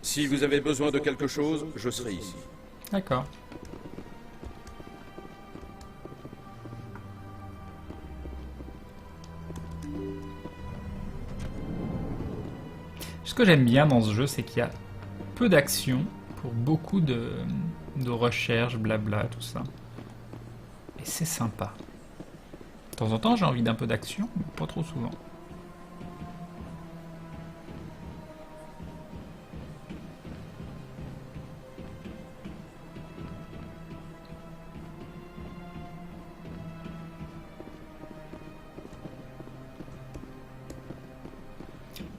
Si vous avez besoin de quelque chose, je serai ici. D'accord. Ce que j'aime bien dans ce jeu, c'est qu'il y a peu d'action pour beaucoup de recherche, blabla, tout ça. Et c'est sympa. De temps en temps, j'ai envie d'un peu d'action, mais pas trop souvent.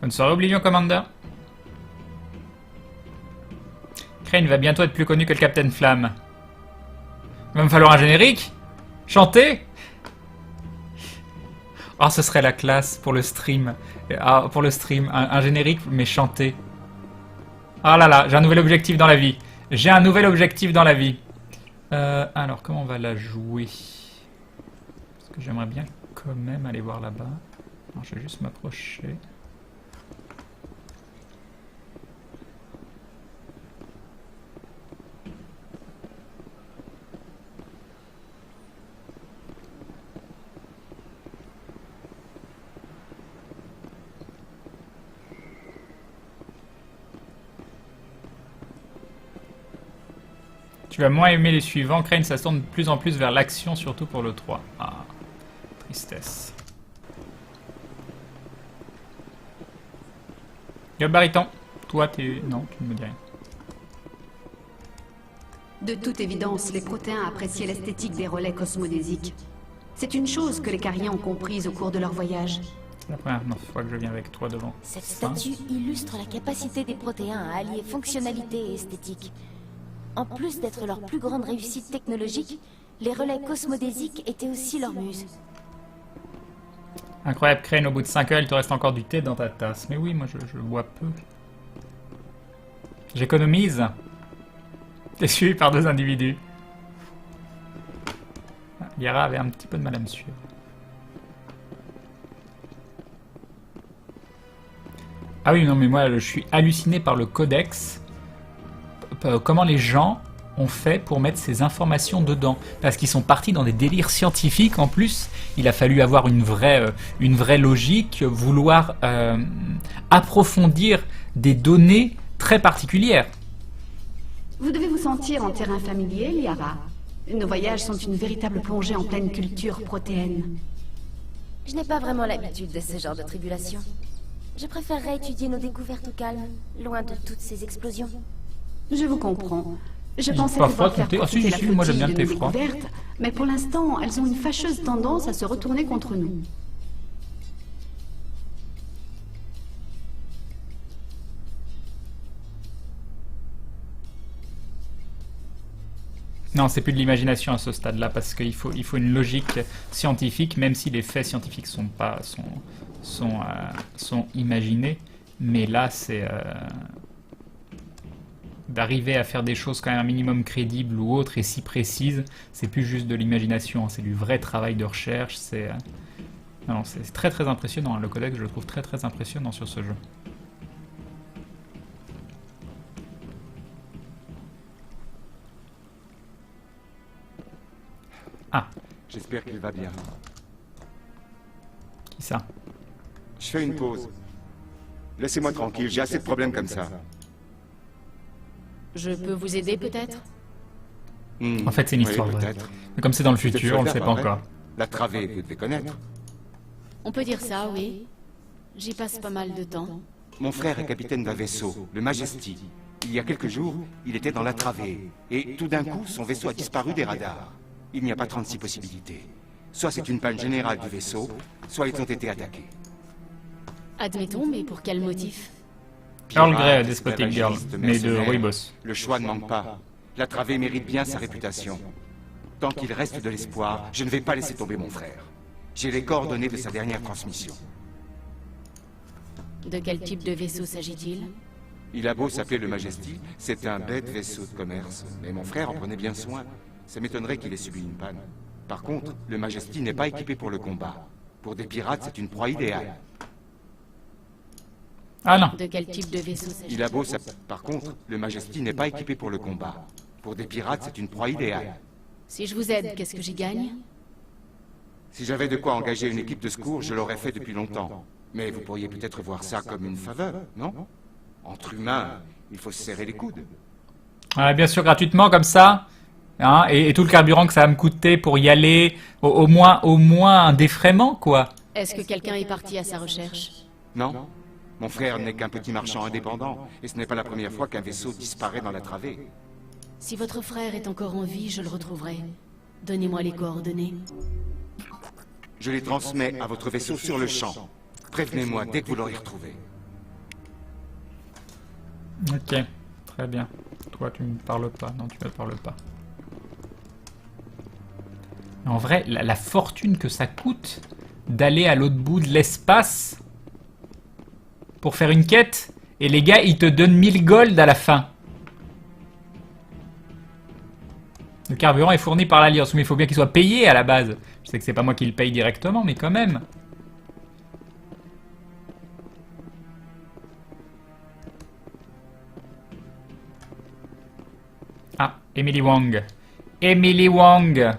Bonne soirée, Oblivion Commander. Crane va bientôt être plus connu que le Captain Flamme. Il va me falloir un générique? Chanter? Oh, ce serait la classe pour le stream. Ah, pour le stream, un générique, mais chanté. Ah là là, j'ai un nouvel objectif dans la vie. J'ai un nouvel objectif dans la vie. Alors, comment on va la jouer? Parce que j'aimerais bien quand même aller voir là-bas. Alors, je vais juste m'approcher. Tu vas moins aimer les suivants. Crane, ça se tourne de plus en plus vers l'action, surtout pour le 3. Ah, tristesse. Gabariton, toi, t'es... Non, tu ne me dis rien. De toute évidence, les Protéens appréciaient l'esthétique des relais cosmodésiques. C'est une chose que les Cariens ont comprise au cours de leur voyage. C'est la première fois que je viens avec toi devant. Cette statue illustre la capacité des Protéens à allier fonctionnalité et esthétique. En plus d'être leur plus grande réussite technologique, les relais cosmodésiques étaient aussi leur muse. Incroyable, Crane, au bout de 5 heures, il te reste encore du thé dans ta tasse. Mais oui, moi je bois peu. J'économise. T'es suivi par 2 individus. Yara avait un petit peu de mal à me suivre. Ah oui, non, mais moi je suis halluciné par le codex. Comment les gens ont fait pour mettre ces informations dedans. Parce qu'ils sont partis dans des délires scientifiques en plus. Il a fallu avoir une vraie logique, vouloir approfondir des données très particulières. Vous devez vous sentir en terrain familier, Liara. Nos voyages sont une véritable plongée en pleine culture protéenne. Je n'ai pas vraiment l'habitude de ce genre de tribulation. Je préférerais étudier nos découvertes au calme, loin de toutes ces explosions. Je vous comprends. Je Ils pensais ont pas pouvoir froid, faire ton thé. Ah, si, profiter si, la moi, j'aime flottille bien le de thé nos froid. découvertes, mais pour l'instant, elles ont une fâcheuse tendance à se retourner contre nous. Non, c'est plus de l'imagination à ce stade-là, parce qu'il faut une logique scientifique, même si les faits scientifiques sont imaginés. Mais là, c'est d'arriver à faire des choses quand même un minimum crédibles ou autres et si précises. C'est plus juste de l'imagination, hein, c'est du vrai travail de recherche. C'est très très impressionnant. Hein. Le codex, je le trouve très très impressionnant sur ce jeu. Ah, J'espère qu'il va bien. qui ça? Je fais une pause. Laissez-moi tranquille, j'ai assez de problèmes comme ça. Je peux vous aider peut-être? En fait, c'est une histoire vraie. peut-être. Mais comme c'est dans le Vous êtes futur, on le soldat, sait pas vrai? encore. La travée, vous devez connaître. On peut dire ça, oui. J'y passe pas mal de temps. Mon frère est capitaine d'un vaisseau, le Majesty. Il y a quelques jours, il était dans la travée. Et tout d'un coup, son vaisseau a disparu des radars. Il n'y a pas 36 possibilités. Soit c'est une panne générale du vaisseau, soit ils ont été attaqués. Admettons, mais pour quel motif? Earl Grey, Pirates, Despotic Girl, esclavagistes, mais de mercenaires. Rooibos. Le choix ne manque pas. La travée mérite bien sa réputation. Tant qu'il reste de l'espoir, je ne vais pas laisser tomber mon frère. J'ai les coordonnées de sa dernière transmission. De quel type de vaisseau s'agit-il? Il a beau s'appeler le Majesty, c'est un bête vaisseau de commerce. Mais mon frère en prenait bien soin. Ça m'étonnerait qu'il ait subi une panne. Par contre, le Majesty n'est pas équipé pour le combat. Pour des pirates, c'est une proie idéale. Ah non. De quel type de vaisseau s'agit-il? Il a beau ça... Par contre, le Majesty n'est pas équipé pour le combat. Pour des pirates, c'est une proie idéale. Si je vous aide, qu'est-ce que j'y gagne? Si j'avais de quoi engager une équipe de secours, je l'aurais fait depuis longtemps. Mais vous pourriez peut-être voir ça comme une faveur, non? Entre humains, il faut se serrer les coudes. Ouais, bien sûr, gratuitement, comme ça. Hein, et tout le carburant que ça va me coûter pour y aller. Au moins un défraiement, quoi. Est-ce que quelqu'un est parti à sa recherche? Non? Mon frère n'est qu'un petit marchand indépendant, et ce n'est pas la première fois qu'un vaisseau disparaît dans la travée. Si votre frère est encore en vie, je le retrouverai. Donnez-moi les coordonnées. Je les transmets à votre vaisseau sur le champ. Prévenez-moi dès que vous l'aurez retrouvé. Ok, très bien. Toi, tu me parles pas. Non, tu me parles pas. En vrai, la fortune que ça coûte d'aller à l'autre bout de l'espace pour faire une quête, et les gars, ils te donnent 1000 gold à la fin. Le carburant est fourni par l'Alliance, mais il faut bien qu'il soit payé à la base. Je sais que c'est pas moi qui le paye directement, mais quand même. Ah, Emily Wong. Emily Wong.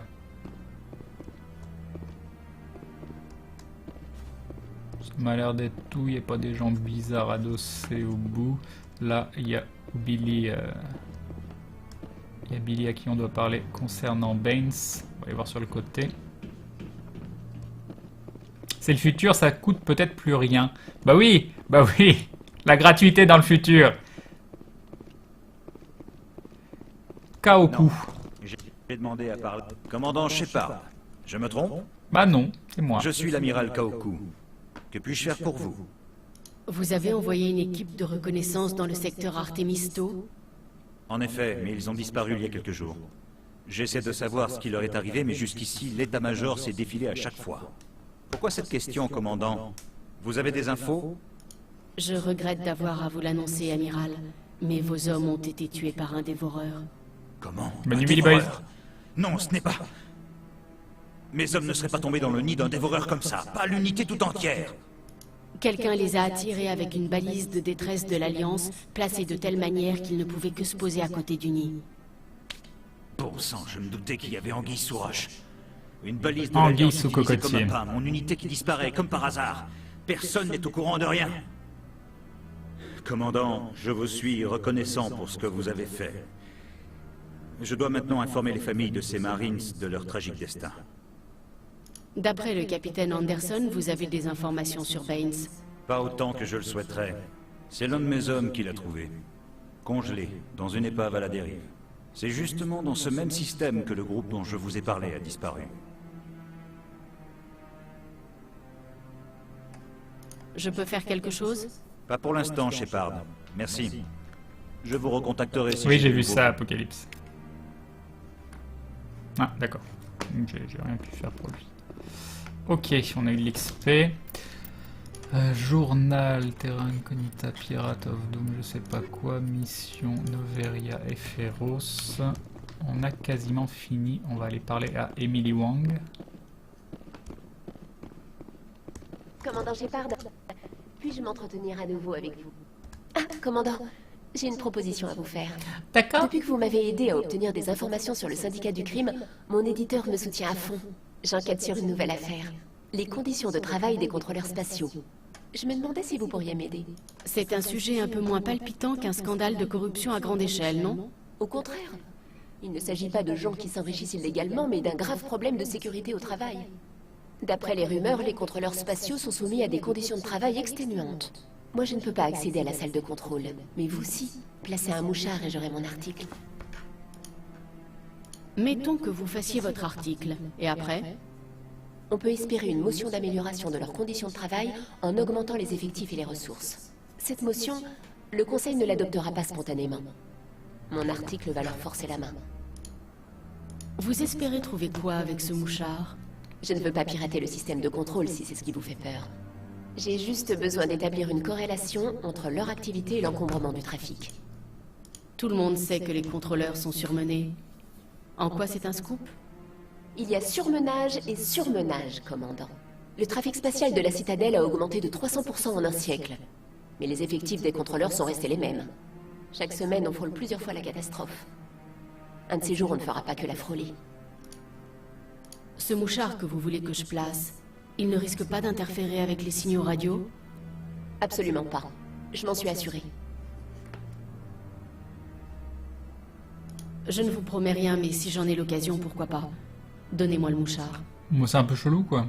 Ça m'a l'air d'être tout, il n'y a pas des gens bizarres adossés au bout. Là, il y a Billy. Il y a Billy à qui on doit parler concernant Baines. On va aller voir sur le côté. C'est le futur, ça coûte peut-être plus rien. Bah oui, la gratuité dans le futur. Kaoku. J'ai demandé à parler. Commandant Shepard, je me trompe? Bah non, c'est moi. Je suis l'amiral Kaoku. Que puis-je faire pour vous? Vous avez envoyé une équipe de reconnaissance dans le secteur Artemisto? En effet, mais ils ont disparu il y a quelques jours. J'essaie de savoir ce qui leur est arrivé, mais jusqu'ici, l'état-major s'est défilé à chaque fois. Pourquoi cette question, commandant? Vous avez des infos? Je regrette d'avoir à vous l'annoncer, amiral, mais vos hommes ont été tués par un dévoreur. Comment? Manu Un Billy dévoreur? Non, ce n'est pas... Mes hommes ne seraient pas tombés dans le nid d'un dévoreur comme ça, pas l'unité tout entière. Quelqu'un les a attirés avec une balise de détresse de l'Alliance, placée de telle manière qu'ils ne pouvaient que se poser à côté du nid. Bon sang, je me doutais qu'il y avait anguille sous roche. Une balise de Anguille l'Alliance sous utilisée cocotier. comme un pain, mon unité qui disparaît, comme par hasard. Personne n'est au courant de rien. Commandant, je vous suis reconnaissant pour ce que vous avez fait. Je dois maintenant informer les familles de ces Marines de leur tragique destin. D'après le capitaine Anderson, vous avez des informations sur Baines. Pas autant que je le souhaiterais. C'est l'un de mes hommes qui l'a trouvé. Congelé, dans une épave à la dérive. C'est justement dans ce même système que le groupe dont je vous ai parlé a disparu. Je peux faire quelque chose? Pas pour l'instant, Shepard. Merci. Je vous recontacterai si Oui, j'ai du vu nouveau. ça, Apocalypse. Ah, d'accord. J'ai rien pu faire pour lui. Ok, on a eu de l'XP. Journal, Terra Incognita, Pirate of Doom, je sais pas quoi, mission Noveria et Féroce. On a quasiment fini. On va aller parler à Emily Wong. Commandant Shepard, puis-je m'entretenir à nouveau avec vous? Ah, commandant, j'ai une proposition à vous faire. D'accord. Depuis que vous m'avez aidé à obtenir des informations sur le syndicat du crime, mon éditeur me soutient à fond. J'enquête sur une nouvelle affaire. Les conditions de travail des contrôleurs spatiaux. Je me demandais si vous pourriez m'aider. C'est un sujet un peu moins palpitant qu'un scandale de corruption à grande échelle, non? Au contraire. Il ne s'agit pas de gens qui s'enrichissent illégalement, mais d'un grave problème de sécurité au travail. D'après les rumeurs, les contrôleurs spatiaux sont soumis à des conditions de travail exténuantes. Moi, je ne peux pas accéder à la salle de contrôle. Mais vous, si. Placez un mouchard et j'aurai mon article. Mettons que vous fassiez votre article. Et après? On peut espérer une motion d'amélioration de leurs conditions de travail en augmentant les effectifs et les ressources. Cette motion, le Conseil ne l'adoptera pas spontanément. Mon article va leur forcer la main. Vous espérez trouver quoi avec ce mouchard? Je ne veux pas pirater le système de contrôle si c'est ce qui vous fait peur. J'ai juste besoin d'établir une corrélation entre leur activité et l'encombrement du trafic. Tout le monde sait que les contrôleurs sont surmenés. En quoi c'est un scoop? Il y a surmenage et surmenage, commandant. Le trafic spatial de la citadelle a augmenté de 300% en un siècle. Mais les effectifs des contrôleurs sont restés les mêmes. Chaque semaine, on frôle plusieurs fois la catastrophe. Un de ces jours, on ne fera pas que la frôler. Ce mouchard que vous voulez que je place, il ne risque pas d'interférer avec les signaux radio? Absolument pas. Je m'en suis assurée. Je ne vous promets rien, mais si j'en ai l'occasion, pourquoi pas. Donnez-moi le mouchard. Moi, c'est un peu chelou, quoi.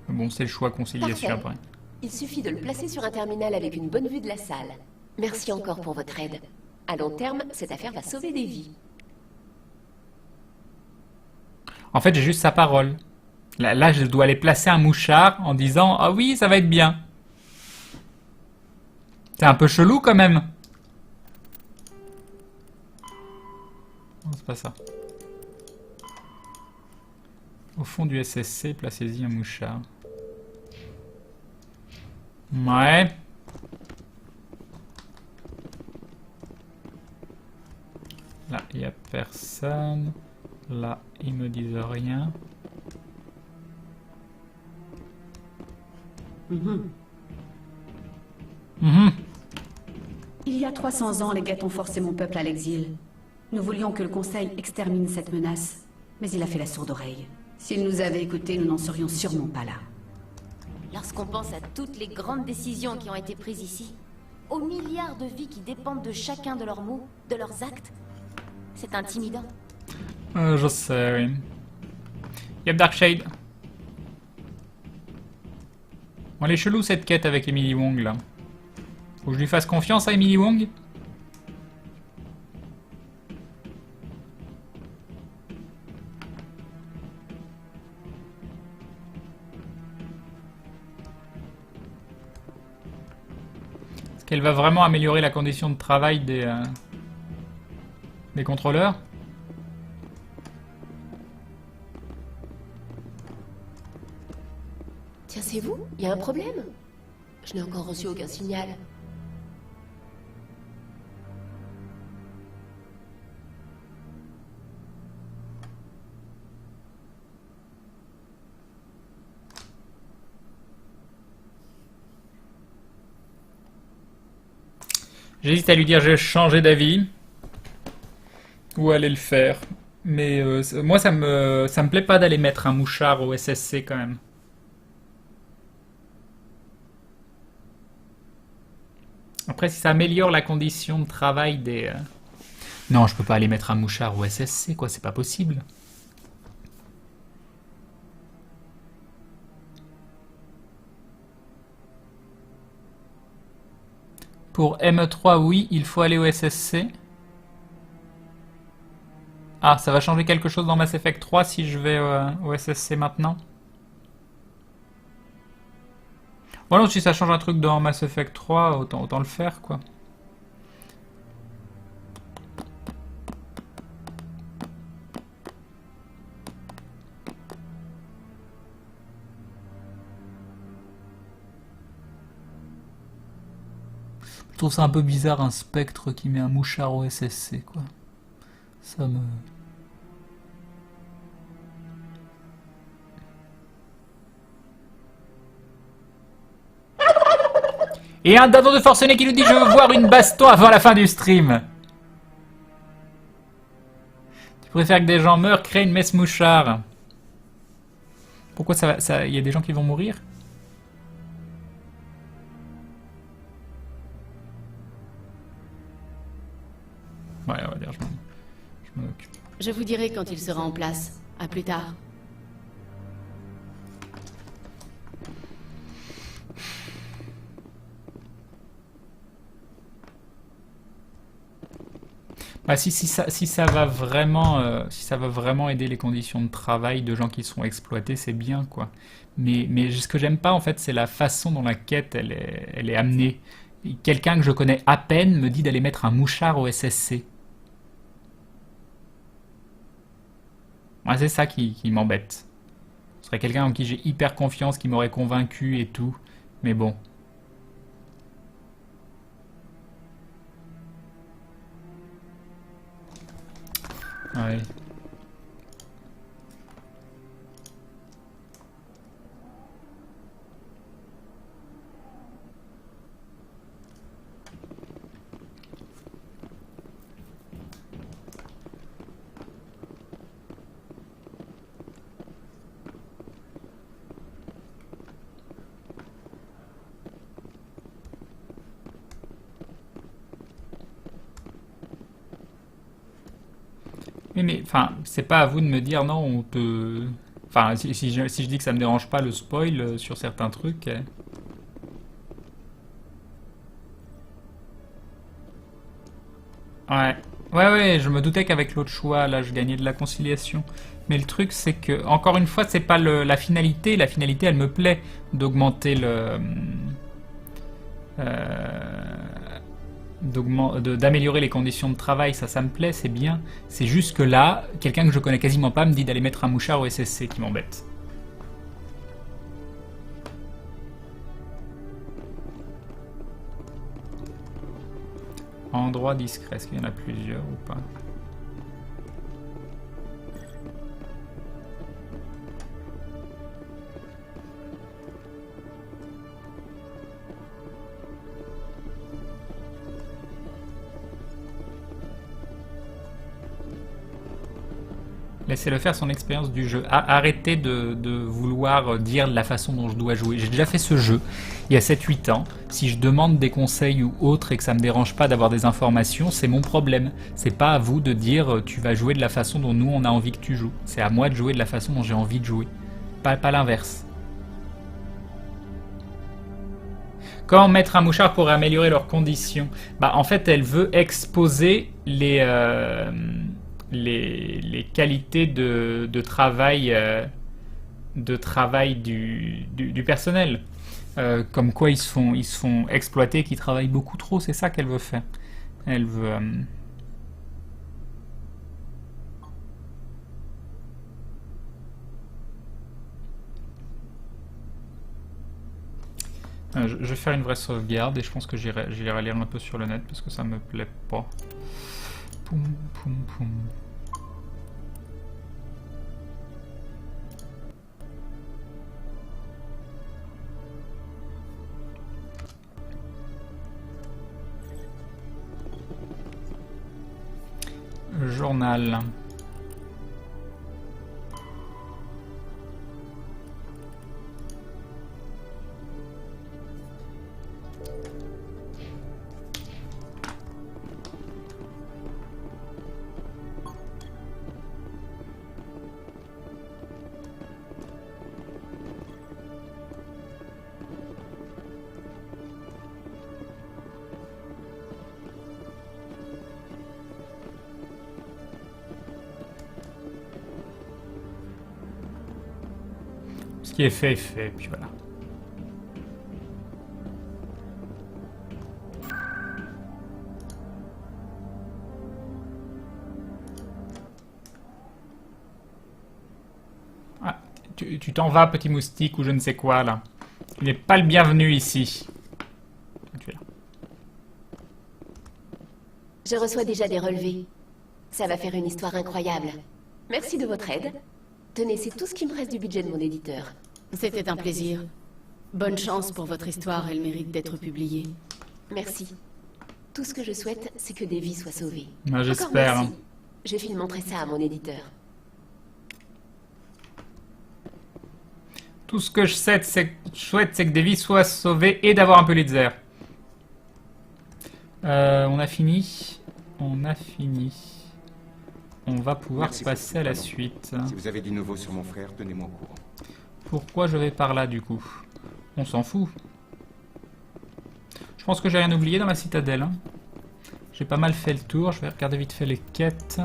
Mais bon, c'est le choix conciliation Parfait. après. Il suffit de le placer sur un terminal avec une bonne vue de la salle. Merci encore pour votre aide. À long terme, cette affaire va sauver des vies. En fait, j'ai juste sa parole. Là, je dois aller placer un mouchard en disant « Ah oui, ça va être bien ». C'est un peu chelou, quand même. Non, c'est pas ça. Au fond du SSC, placez-y un mouchard. Ouais. Là, il n'y a personne. Là, ils me disent rien. Il y a 300 ans, les Geth ont forcé mon peuple à l'exil. Nous voulions que le Conseil extermine cette menace, mais il a fait la sourde oreille. S'il nous avait écoutés, nous n'en serions sûrement pas là. Lorsqu'on pense à toutes les grandes décisions qui ont été prises ici, aux milliards de vies qui dépendent de chacun de leurs mots, de leurs actes, c'est intimidant. Je sais, oui. Yep, Darkshade. Bon, elle est chelou cette quête avec Emily Wong là. Faut que je lui fasse confiance à Emily Wong? Est-ce qu'elle va vraiment améliorer la condition de travail des contrôleurs? Tiens, c'est vous? Il y a un problème? Je n'ai encore reçu aucun signal. J'hésite à lui dire j'ai changé d'avis. Ou aller le faire. Mais moi ça me plaît pas d'aller mettre un mouchard au SSC quand même. Après, si ça améliore la condition de travail des... Non, je peux pas aller mettre un mouchard au SSC, quoi, c'est pas possible. Pour ME3, oui, il faut aller au SSC. Ah, ça va changer quelque chose dans Mass Effect 3 si je vais au SSC maintenant? Bon, non, si ça change un truc dans Mass Effect 3, autant le faire, quoi. Je trouve ça un peu bizarre, un spectre qui met un mouchard au SSC, quoi. Ça me... Et un dindon de forcené qui nous dit je veux voir une baston avant la fin du stream. Tu préfères que des gens meurent, créer une messe mouchard. Pourquoi ça va, y a des gens qui vont mourir? Ouais, on va dire je m'en occupe. Je vous dirai quand il sera en place. À plus tard. Bah, si ça va vraiment aider les conditions de travail de gens qui sont exploités, c'est bien, quoi. Mais ce que j'aime pas, en fait, c'est la façon dont la quête elle est amenée. Quelqu'un que je connais à peine me dit d'aller mettre un mouchard au SSC. Ouais, c'est ça qui m'embête. Ce serait quelqu'un en qui j'ai hyper confiance, qui m'aurait convaincu et tout. Mais bon. Ouais. Oui, mais enfin, c'est pas à vous de me dire non, on te... Enfin, si je dis que ça me dérange pas le spoil sur certains trucs... Ouais. Ouais, je me doutais qu'avec l'autre choix, là, je gagnais de la conciliation. Mais le truc, c'est que, encore une fois, c'est pas la finalité. La finalité, elle me plaît d'augmenter d'améliorer les conditions de travail. Ça me plaît, c'est bien. C'est juste que là, quelqu'un que je connais quasiment pas me dit d'aller mettre un mouchard au SSC qui m'embête. Endroit discret, est-ce qu'il y en a plusieurs ou pas? Laissez-le faire son expérience du jeu. Arrêtez de vouloir dire la façon dont je dois jouer. J'ai déjà fait ce jeu il y a 7-8 ans. Si je demande des conseils ou autres et que ça me dérange pas d'avoir des informations, c'est mon problème. C'est pas à vous de dire tu vas jouer de la façon dont nous on a envie que tu joues. C'est à moi de jouer de la façon dont j'ai envie de jouer. Pas l'inverse. Comment mettre un mouchard pour améliorer leurs conditions? Bah en fait elle veut exposer les qualités de travail du personnel. Comme quoi ils se font exploiter, qu'ils travaillent beaucoup trop, c'est ça qu'elle veut faire. Elle veut... je vais faire une vraie sauvegarde et je pense que j'irai lire un peu sur le net parce que ça me plaît pas. Poum, poum, poum. Journal. Ce qui est fait, puis voilà. Ah, tu t'en vas, petit moustique, ou je ne sais quoi, là. Tu n'es pas le bienvenu ici. Tu es là. Je reçois déjà des relevés. Ça va faire une histoire incroyable. Merci de votre aide. Tenez, c'est tout ce qui me reste du budget de mon éditeur. C'était un plaisir. Bonne chance pour votre histoire, elle mérite d'être publiée. Merci. Tout ce que je souhaite, c'est que des vies soient sauvées. Moi, Encore j'espère. merci. Je file montrer ça à mon éditeur. Tout ce que je souhaite, c'est que des vies soient sauvées et d'avoir un peu Pulitzer. On a fini. On a fini. On va pouvoir passer à la suite. Si vous avez du nouveau sur mon frère, tenez-moi au courant. Pourquoi je vais par là, du coup? On s'en fout. Je pense que j'ai rien oublié dans la citadelle. Hein. J'ai pas mal fait le tour. Je vais regarder vite fait les quêtes.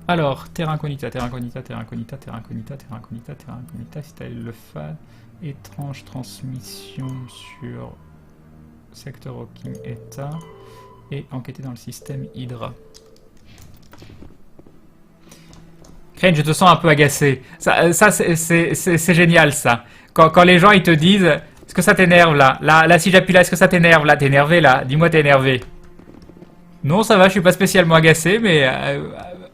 Alors, terra incognita, terra incognita, terra incognita, terra incognita, terra incognita, terra incognita, citadelle le fa, étrange transmission sur secteur Hawking Eta et enquêter dans le système Hydra. Crane, je te sens un peu agacé. Ça c'est génial, ça. Quand les gens, ils te disent... Est-ce que ça t'énerve, là? Là, si j'appuie là, est-ce que ça t'énerve, là? T'es énervé, là? Dis-moi, t'es énervé. Non, ça va, je suis pas spécialement agacé, mais...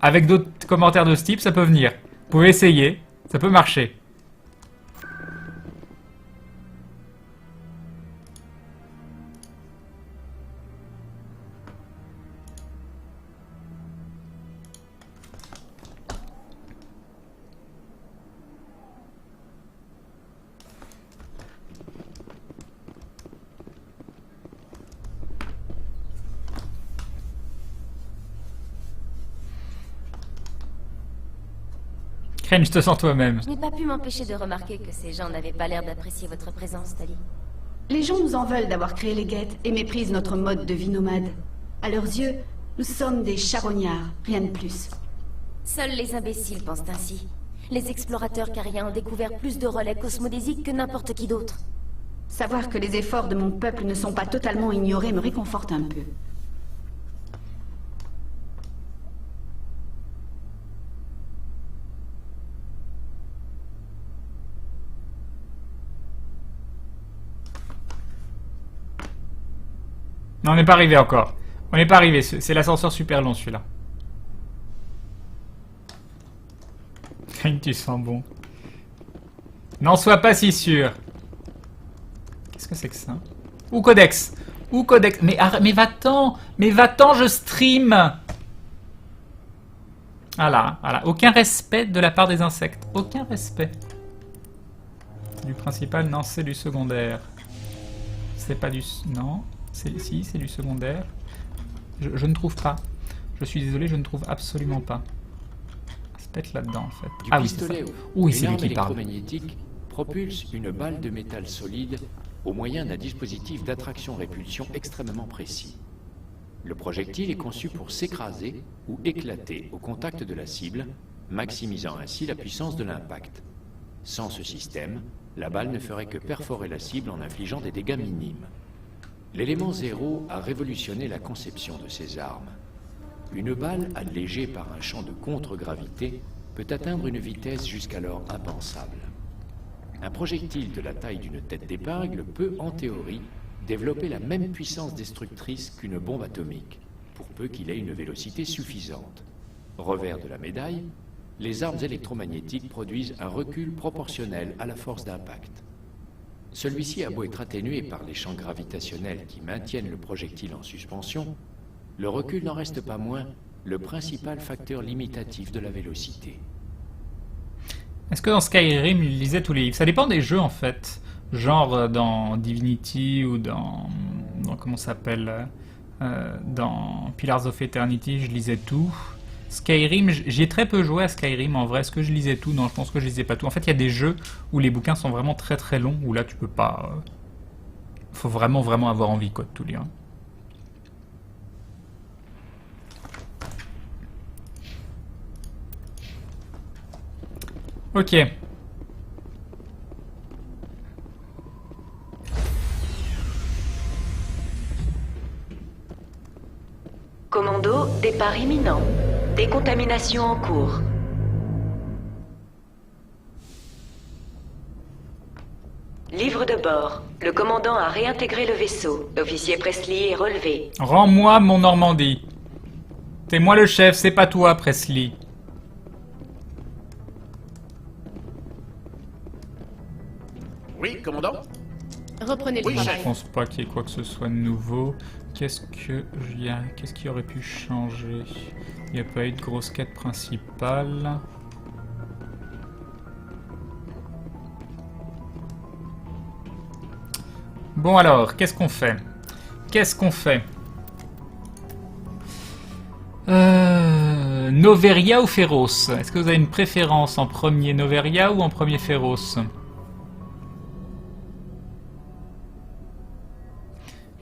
avec d'autres commentaires de ce type, ça peut venir. Vous pouvez essayer. Ça peut marcher. Crane, je te sens toi-même. Je n'ai pas pu m'empêcher de remarquer que ces gens n'avaient pas l'air d'apprécier votre présence, Tali. Les gens nous en veulent d'avoir créé les guettes et méprisent notre mode de vie nomade. À leurs yeux, nous sommes des charognards, rien de plus. Seuls les imbéciles pensent ainsi. Les explorateurs cariens ont découvert plus de relais cosmodésiques que n'importe qui d'autre. Savoir que les efforts de mon peuple ne sont pas totalement ignorés me réconforte un peu. Non, on n'est pas arrivé encore. On n'est pas arrivé, c'est l'ascenseur super long celui-là. Crane, tu sens bon. N'en sois pas si sûr. Qu'est-ce que c'est que ça? Ou Codex. Ou Codex. Mais va-t'en. Mais va-t'en, je stream. Voilà, voilà. Aucun respect de la part des insectes. Aucun respect. C'est du principal? Non, c'est du secondaire. C'est pas du... Non. Si, c'est du secondaire. Je ne trouve pas. Je suis désolé, je ne trouve absolument pas. C'est peut-être là-dedans, en fait. Du Ah oui, c'est ça. pistolet Oui, une c'est lui arme qui parle. électromagnétique propulse une balle de métal solide au moyen d'un dispositif d'attraction-répulsion extrêmement précis. Le projectile est conçu pour s'écraser ou éclater au contact de la cible, maximisant ainsi la puissance de l'impact. Sans ce système, la balle ne ferait que perforer la cible en infligeant des dégâts minimes. L'élément zéro a révolutionné la conception de ces armes. Une balle allégée par un champ de contre-gravité peut atteindre une vitesse jusqu'alors impensable. Un projectile de la taille d'une tête d'épingle peut, en théorie, développer la même puissance destructrice qu'une bombe atomique, pour peu qu'il ait une vélocité suffisante. Revers de la médaille, les armes électromagnétiques produisent un recul proportionnel à la force d'impact. Celui-ci a beau être atténué par les champs gravitationnels qui maintiennent le projectile en suspension, le recul n'en reste pas moins le principal facteur limitatif de la vélocité. Est-ce que dans Skyrim, il lisait tous les livres? Ça dépend des jeux, en fait. Genre dans Divinity ou dans comment ça s'appelle dans Pillars of Eternity, je lisais tout. Skyrim, j'y ai très peu joué à Skyrim en vrai. Est-ce que je lisais tout? Non, je pense que je lisais pas tout. En fait, il y a des jeux où les bouquins sont vraiment très très longs, où là tu peux pas... faut vraiment avoir envie quoi de tout lire. Ok. Commando, départ imminent. Décontamination en cours. Livre de bord. Le commandant a réintégré le vaisseau. L'officier Presley est relevé. Rends-moi mon Normandie. T'es moi le chef, c'est pas toi, Presley. Oui, commandant? Reprenez le Oui, travail. Je pense pas qu'il y ait quoi que ce soit de nouveau. Qu'est-ce qui aurait pu changer? Il n'y a pas eu de grosse quête principale. Bon alors, qu'est-ce qu'on fait? Noveria ou Féroce? Est-ce que vous avez une préférence en premier Noveria ou en premier Féroce?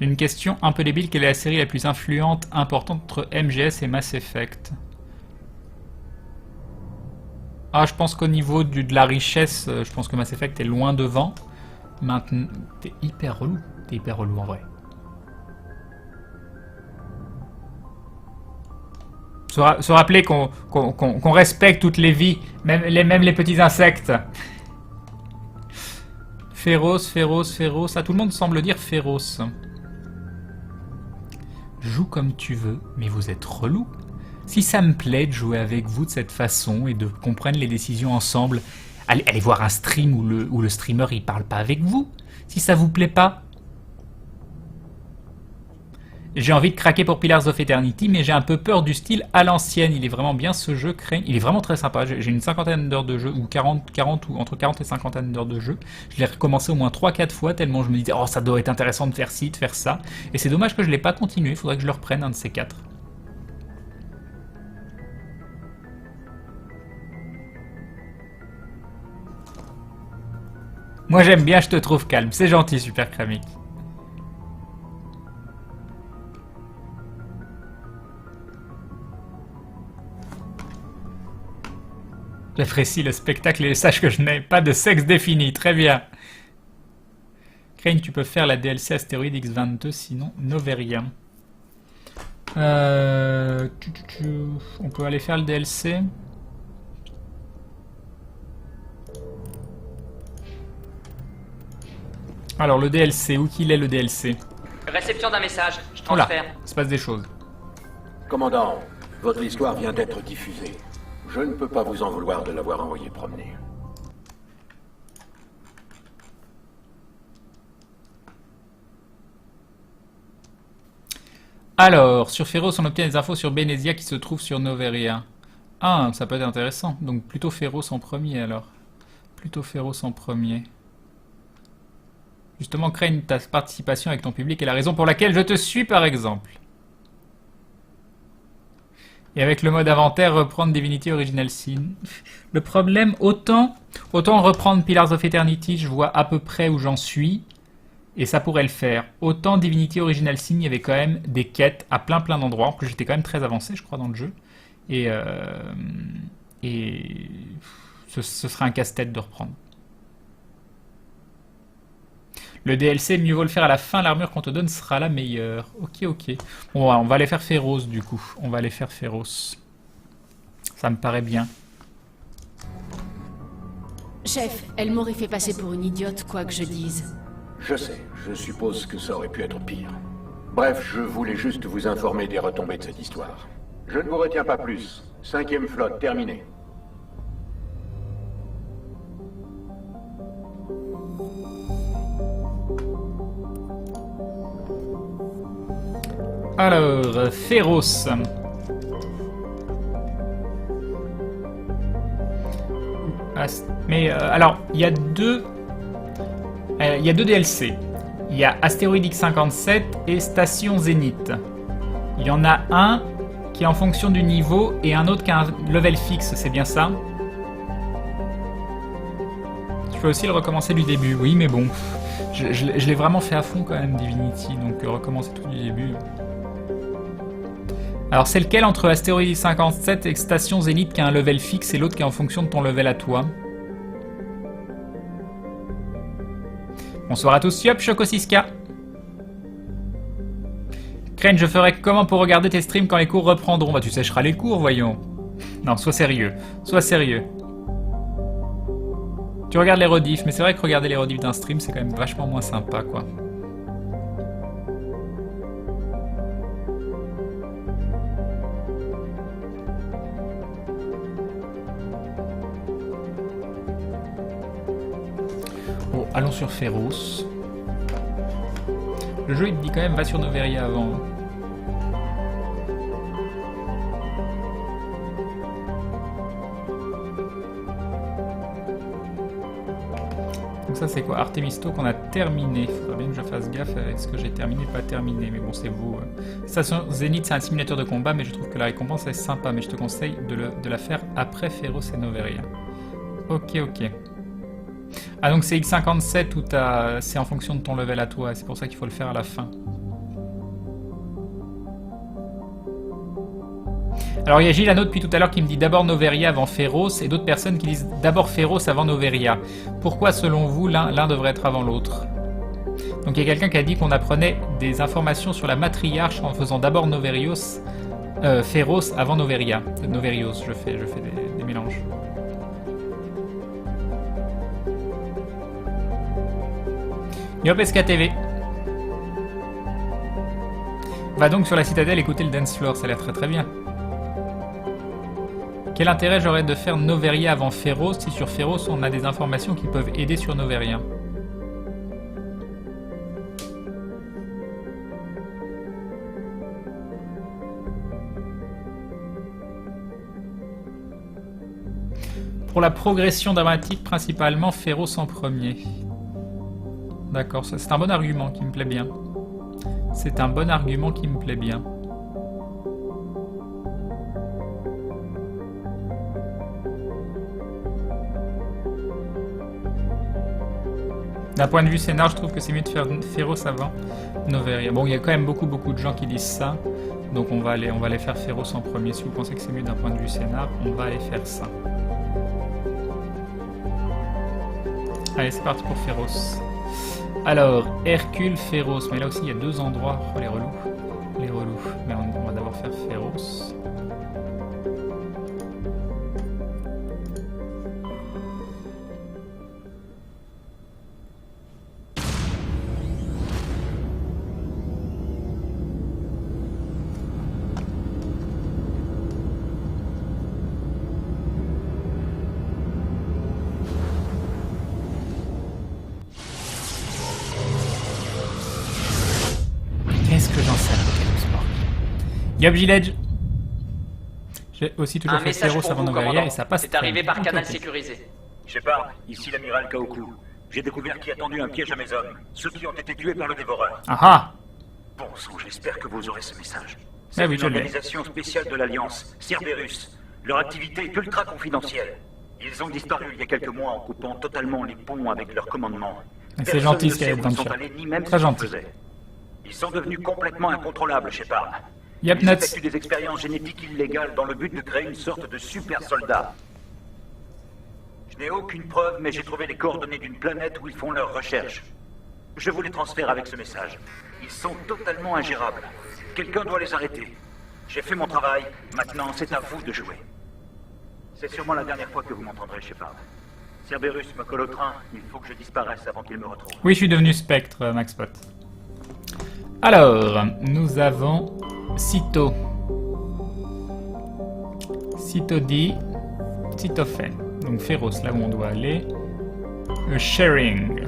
Une question un peu débile, quelle est la série la plus influente, importante entre MGS et Mass Effect? Ah, je pense qu'au niveau de la richesse, je pense que Mass Effect est loin devant. Maintenant, t'es hyper relou en vrai. Se rappeler qu'on respecte toutes les vies, même les petits insectes. Féroce, ah, tout le monde semble dire féroce. Joue comme tu veux, mais vous êtes relou. Si ça me plaît de jouer avec vous de cette façon et de qu'on prenne les décisions ensemble, allez voir un stream où le streamer il parle pas avec vous. Si ça vous plaît pas. J'ai envie de craquer pour Pillars of Eternity, mais j'ai un peu peur du style à l'ancienne. Il est vraiment bien ce jeu, Crane. Il est vraiment très sympa. J'ai une cinquantaine d'heures de jeu, ou 40 ou entre 40 et 50 d'heures de jeu. Je l'ai recommencé au moins 3-4 fois, tellement je me disais, oh ça doit être intéressant de faire ci, de faire ça. Et c'est dommage que je l'ai pas continué, il faudrait que je le reprenne un de ces 4. Moi j'aime bien, je te trouve calme. C'est gentil, Super Kramik. J'apprécie le spectacle et sache que je n'ai pas de sexe défini. Très bien. Crane, tu peux faire la DLC Astéroïde X22, sinon Noveria. On peut aller faire le DLC. Alors le DLC, où qu'il est le DLC? Réception d'un message, je Oula, transfère. il se passe des choses. Commandant, votre histoire vient d'être diffusée. Je ne peux pas vous en vouloir de l'avoir envoyé promener. Alors, sur Féros, on obtient des infos sur Benezia qui se trouve sur Noveria. Ah, ça peut être intéressant. Donc plutôt Féros en premier alors. Plutôt Féros en premier. Justement, Crane, ta participation avec ton public est la raison pour laquelle je te suis par exemple. Et avec le mode inventaire, reprendre Divinity Original Sin. Le problème, autant reprendre Pillars of Eternity, je vois à peu près où j'en suis. Et ça pourrait le faire. Autant Divinity Original Sin, il y avait quand même des quêtes à plein d'endroits. En plus, j'étais quand même très avancé, je crois, dans le jeu. Et ce serait un casse-tête de reprendre. Le DLC, mieux vaut le faire à la fin, l'armure qu'on te donne sera la meilleure. Ok. Bon, on va aller faire Féroce, du coup. On va aller faire Féroce. Ça me paraît bien. Chef, elle m'aurait fait passer pour une idiote, quoi que je dise. Je sais, je suppose que ça aurait pu être pire. Bref, je voulais juste vous informer des retombées de cette histoire. Je ne vous retiens pas plus. 5e flotte terminée. Alors, Féroce. Mais alors, il y a deux DLC. Il y a Astéroïde X57 et Station Zénith. Il y en a un qui est en fonction du niveau et un autre qui a un level fixe, c'est bien ça? Tu peux aussi le recommencer du début, oui, mais bon. Je l'ai vraiment fait à fond quand même, Divinity, donc recommencer tout du début. Alors c'est lequel entre Astéroïde X57 et Station Zénith qui a un level fixe et l'autre qui est en fonction de ton level à toi? Bonsoir à tous, Yop, Chocosiska. Crane, je ferai comment pour regarder tes streams quand les cours reprendront? Bah tu sécheras les cours, voyons. Non, sois sérieux. Sois sérieux. Tu regardes les rediffs, mais c'est vrai que regarder les rediffs d'un stream, c'est quand même vachement moins sympa, quoi. Bon, allons sur Féroce. Le jeu, il te dit quand même, va sur Noveria avant. Donc ça, c'est quoi? Artemisto qu'on a terminé. Faudrait bien que je fasse gaffe avec ce que j'ai terminé, pas terminé. Mais bon, c'est beau. Station Zénith, c'est un simulateur de combat, mais je trouve que la récompense est sympa. Mais je te conseille de la faire après Féroce et Noveria. Ok. Ah donc c'est X57 où c'est en fonction de ton level à toi, c'est pour ça qu'il faut le faire à la fin. Alors il y a Gilano depuis tout à l'heure qui me dit d'abord Noveria avant Féroce et d'autres personnes qui disent d'abord Féroce avant Noveria. Pourquoi selon vous l'un devrait être avant l'autre? Donc il y a quelqu'un qui a dit qu'on apprenait des informations sur la matriarche en faisant d'abord Féroce avant Noveria. Noverios, je fais des mélanges. Yop SKTV. Va donc sur la citadelle écouter le dance floor, ça a l'air très bien. Quel intérêt j'aurais de faire Noveria avant Féroce si sur Féroce on a des informations qui peuvent aider sur Noveria? Pour la progression dramatique, principalement Féroce en premier. D'accord, c'est un bon argument qui me plaît bien. C'est un bon argument qui me plaît bien. D'un point de vue scénar, je trouve que c'est mieux de faire Féroce avant Noveria. Bon, il y a quand même beaucoup de gens qui disent ça. Donc on va aller faire Féroce en premier. Si vous pensez que c'est mieux d'un point de vue scénar, on va aller faire ça. Allez, c'est parti pour Féroce. Alors, Hercule, Féroce. Mais là aussi, il y a 2 endroits. Oh, les relous. Les relous. Mais on va d'abord faire Féroce. Qu'est-ce que j'en sais de sport. Yup, Gilledge. J'ai aussi toujours fait Féroce avant Noveria et ça passe. C'est arrivé par canal sécurisé. Shepard, ici l'amiral Kaoku. J'ai découvert qui a tendu un piège à mes hommes, ceux qui ont été tués par le dévoreur. Ah ah. Bon sang, j'espère que vous aurez ce message. Ah C'est oui, une organisation spéciale de l'Alliance, Cerberus. Leur activité est ultra confidentielle. Ils ont disparu il y a quelques mois en coupant totalement les ponts avec leur commandement. C'est gentil ce qu'il y a dans le chat. Très gentil. Ils sont devenus complètement incontrôlables, Shepard. Yep, Ils effectuent des expériences génétiques illégales dans le but de créer une sorte de super soldat. Je n'ai aucune preuve, mais j'ai trouvé les coordonnées d'une planète où ils font leurs recherches. Je vous les transfère avec ce message. Ils sont totalement ingérables. Quelqu'un doit les arrêter. J'ai fait mon travail, maintenant c'est à vous de jouer. C'est sûrement la dernière fois que vous m'entendrez, Shepard. Cerberus me colle au train, il faut que je disparaisse avant qu'il me retrouve. Oui, je suis devenu Spectre, Maxpot. Alors, nous avons Cito. Cito dit, Cito fait. Donc Féroce, là où on doit aller. Sharing.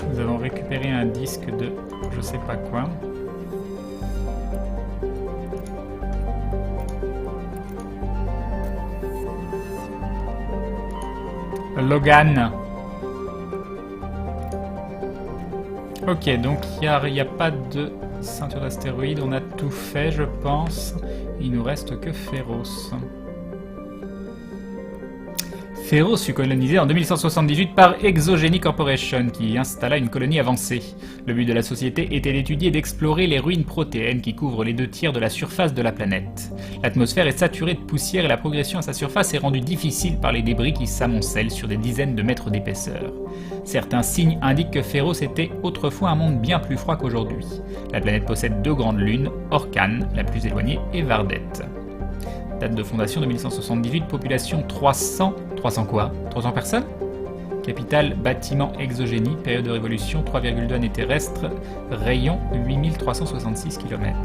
Nous avons récupéré un disque de je sais pas quoi. Logan. Ok, donc il n'y a pas de ceinture d'astéroïdes, on a tout fait je pense. Il nous reste que Féroce. Féroce fut colonisé en 2178 par Exogeny Corporation, qui installa une colonie avancée. Le but de la société était d'étudier et d'explorer les ruines protéennes qui couvrent les 2/3 de la surface de la planète. L'atmosphère est saturée de poussière et la progression à sa surface est rendue difficile par les débris qui s'amoncellent sur des dizaines de mètres d'épaisseur. Certains signes indiquent que Féroce était autrefois un monde bien plus froid qu'aujourd'hui. La planète possède 2 grandes lunes, Orcane, la plus éloignée, et Vardette. Date de fondation 2178, population 300 quoi 300 personnes. Capitale, bâtiment Exogénie, période de révolution 3,2 années terrestres, rayon 8366 km.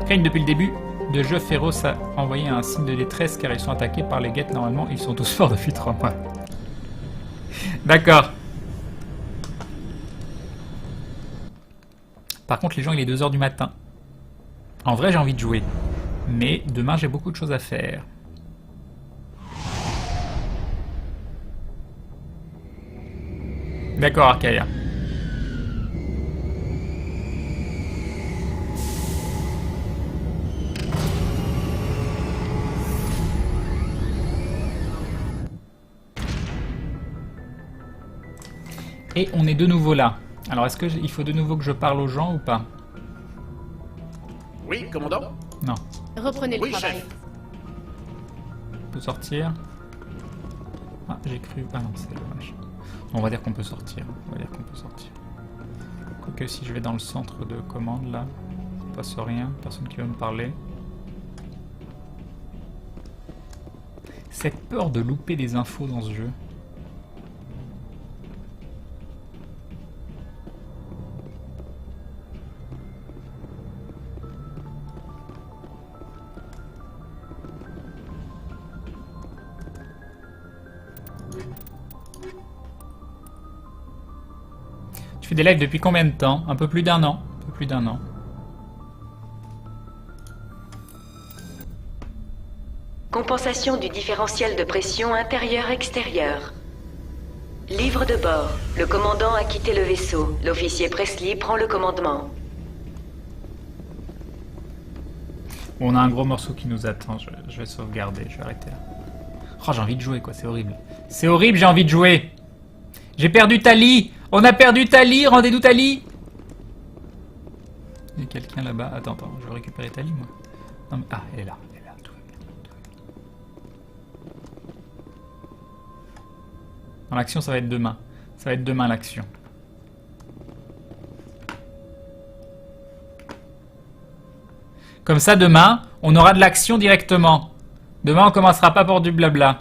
Règne depuis le début de jeu, Féroce a envoyé un signe de détresse car ils sont attaqués par les guettes. Normalement, ils sont tous forts depuis 3 mois. D'accord. Par contre, les gens, il est 2 h du matin. En vrai, j'ai envie de jouer. Mais demain, j'ai beaucoup de choses à faire. D'accord, Arcaia. Et on est de nouveau là. Alors, est-ce qu'il faut de nouveau que je parle aux gens ou pas? Oui, commandant? Non. Reprenez le travail. Chef. On peut sortir. Ah, j'ai cru... Ah non, c'est dommage. On va dire qu'on peut sortir. On va dire qu'on peut sortir. Quoique si je vais dans le centre de commande, là, il ne passe rien. Personne qui va me parler. Cette peur de louper des infos dans ce jeu. Tu fais des lives depuis combien de temps? Un peu plus d'1 an. Un peu plus d'1 an. Compensation du différentiel de pression intérieur-extérieur. Livre de bord. Le commandant a quitté le vaisseau. L'officier Presley prend le commandement. On a un gros morceau qui nous attend. Je vais sauvegarder, je vais arrêter là. Oh, j'ai envie de jouer, quoi, c'est horrible. C'est horrible, j'ai envie de jouer. J'ai perdu Tali. On a perdu Tali, rendez-nous Tali. Il y a quelqu'un là-bas. Attends, je veux récupérer Tali, moi. Non, mais... Ah, elle est là, tout va bien. Dans l'action, ça va être demain. Ça va être demain, l'action. Comme ça, demain, on aura de l'action directement. Demain, on commencera pas pour du blabla.